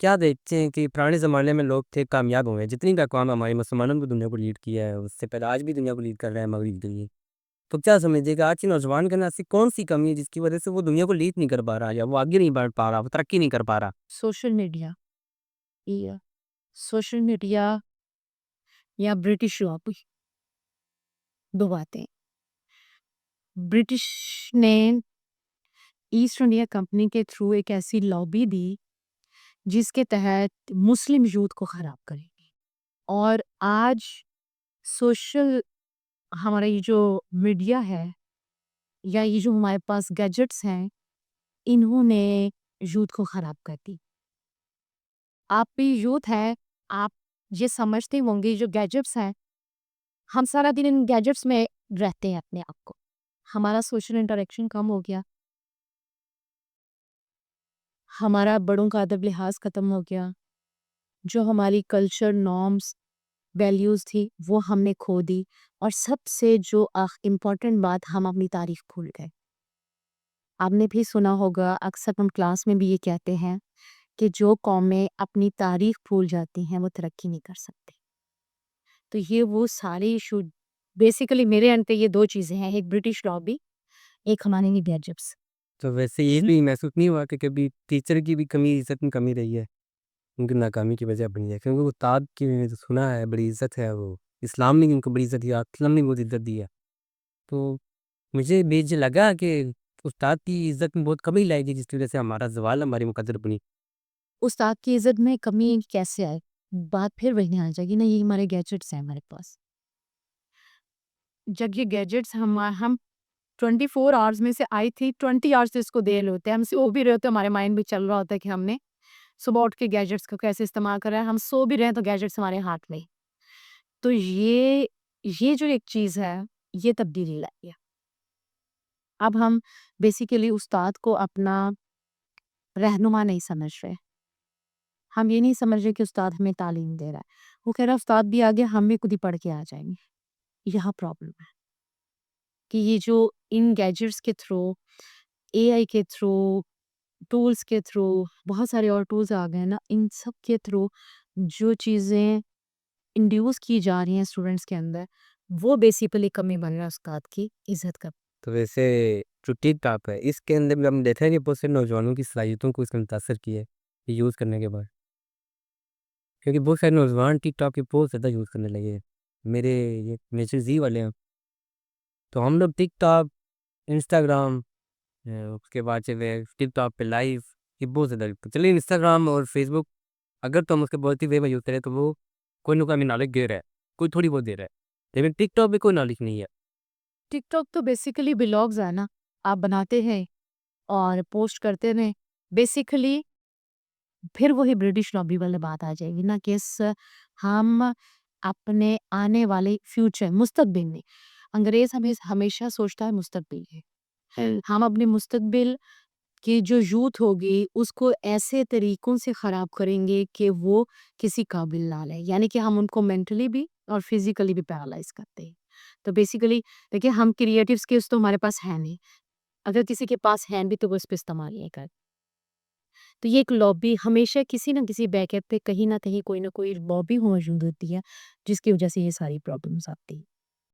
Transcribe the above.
کیا دیکھتے ہیں کہ پرانے زمانے میں لوگ تھے کامیاب ہوئے ہیں، جتنی بھی اقوام ہماری مسلمانوں کو دنیا کو لیڈ کیا ہے، اس سے پہلے آج بھی دنیا کو لیڈ کر رہے ہیں مغرب دنیا. تو کیا سمجھے گا آج کے نوجوان کے اندر ایسی کون سی کمی ہے جس کی وجہ سے وہ دنیا کو لیڈ نہیں کر پا رہا، یا وہ آگے نہیں بڑھ پا رہا، وہ ترقی نہیں کر پا رہا؟ سوشل میڈیا یا سوشل میڈیا یا برٹش لابی. دو باتیں. برٹش نے ایسٹ انڈیا کمپنی کے تھرو ایک ایسی لابی دی جس کے تحت مسلم یوتھ کو خراب کرے گی. اور آج سوشل ہمارا یہ جو میڈیا ہے یا یہ جو ہمارے پاس گیجٹس ہیں، انہوں نے یوتھ کو خراب کر دی. آپ بھی یوتھ ہے، آپ یہ سمجھتے ہوں گے جو گیجٹس ہیں، ہم سارا دن ان گیجٹس میں رہتے ہیں اپنے آپ کو. ہمارا سوشل انٹریکشن کم ہو گیا، ہمارا بڑوں کا ادب لحاظ ختم ہو گیا، جو ہماری کلچر نارمز ویلیوز تھی وہ ہم نے کھو دی، اور سب سے جو امپورٹنٹ بات، ہم اپنی تاریخ بھول گئے. آپ نے بھی سنا ہوگا، اکثر ہم کلاس میں بھی یہ کہتے ہیں کہ جو قومیں اپنی تاریخ بھول جاتی ہیں وہ ترقی نہیں کر سکتے. تو یہ وہ سارے ایشو بیسیکلی میرے انت یہ دو چیزیں ہیں، ایک برٹش لابی، ایک ہمارے لیے گیجٹس. تو ویسے یہ بھی محسوس نہیں ہوا کہ کبھی ٹیچر کی بھی کمی، عزت میں کمی رہی ہے، ان کی ناکامی کی وجہ بنی ہے؟ کیونکہ استاد کی میں نے تو سنا ہے بڑی عزت ہے، وہ اسلام نے ان کو بڑی عزت دیا، اسلام نے بہت عزت دی ہے. تو مجھے بھی یہ لگا کہ استاد کی عزت میں بہت کمی لائے گی، جس کی وجہ سے ہمارا زوال ہماری مقدر بنی. استاد کی عزت میں کمی کیسے آئے؟ بات پھر وہی آ جائے گی نا، یہ ہمارے گیجٹس ہیں ہمارے پاس. جب یہ گیجٹس ہم 24 آورز میں سے آئی تھی 20 آورز اس کو دے رہے ہوتے ہیں، ہم سو بھی رہے ہوتے ہیں، ہمارے مائنڈ بھی چل رہا ہوتا ہے کہ ہم نے صبح اٹھ کے گیجٹس کو کیسے استعمال کر رہے ہیں، ہم سو بھی رہے ہیں تو گیجٹس ہمارے ہاتھ میں. تو یہ جو ایک چیز ہے یہ تبدیلی لائی ہے. اب ہم بیسیکلی استاد کو اپنا رہنما نہیں سمجھ رہے. ہم یہ نہیں سمجھ رہے کہ استاد ہمیں تعلیم دے رہا ہے. وہ کہہ رہا ہے استاد بھی آگے، ہم بھی خود ہی پڑھ کے آ جائیں گے. یہاں پرابلم ہے کہ یہ جو ان گیجٹس کے تھرو، اے آئی کے تھرو، ٹولز کے تھرو، بہت سارے اور ٹولز آ گئے نا، ان سب کے تھرو جو چیزیں انڈیوس کی جا رہی ہیں اسٹوڈنٹس کے اندر، وہ بیسیکلی کمی بن رہا ہے استاد کی عزت کا. تو ویسے جو ٹک ٹاک ہے، اس کے اندر بھی ہم دیکھ رہے ہیں کہ بہت سے نوجوانوں کی صلاحیتوں کو اس نے متاثر کیا ہے یوز کرنے کے بعد، کیونکہ بہت سارے نوجوان ٹک ٹاک کے بہت زیادہ یوز کرنے لگے ہیں. میرے یہ نیچر زی والے ہیں، تو ہم لوگ ٹک ٹاک، انسٹاگرام، اس کے بعد سے ٹک ٹاک پہ لائیو، یہ بہت زیادہ چلیے. انسٹاگرام اور فیس بک اگر تو ہم اس کے بہت ہی وے میں یوز کریں تو وہ کوئی نہ کوئی ہمیں نالج دے رہا ہے، کوئی تھوڑی بہت دے رہا ہے، لیکن ٹک ٹاک پہ کوئی نالج نہیں ہے. ٹک ٹاک تو بیسیکلی بلاگز ہے نا، آپ بناتے ہیں اور پوسٹ کرتے ہیں. بیسیکلی پھر وہی برٹش لابی والی بات آ جائے گی نا، کہ ہم اپنے آنے والے فیوچر مستقبل میں، انگریز ہمیں ہمیشہ سوچتا ہے مستقبل ہے، ہم اپنے مستقبل کی جو یوتھ ہوگی اس کو ایسے طریقوں سے خراب کریں گے کہ وہ کسی قابل نہ لے، یعنی کہ ہم ان کو مینٹلی بھی اور فزیکلی بھی پیرالائز کرتے ہیں. تو بیسیکلی دیکھیں، ہم کریٹیو اسکلس تو ہمارے پاس ہے نہیں، اگر کسی کے پاس ہے بھی تو وہ اس پہ استعمال نہیں کر. تو یہ ایک لابی ہمیشہ کسی نہ کسی بیک ایپ پہ کہیں نہ کہیں کوئی نہ کوئی لابی موجود ہوتی ہے جس کی وجہ سے یہ ساری پرابلمس آتی ہیں.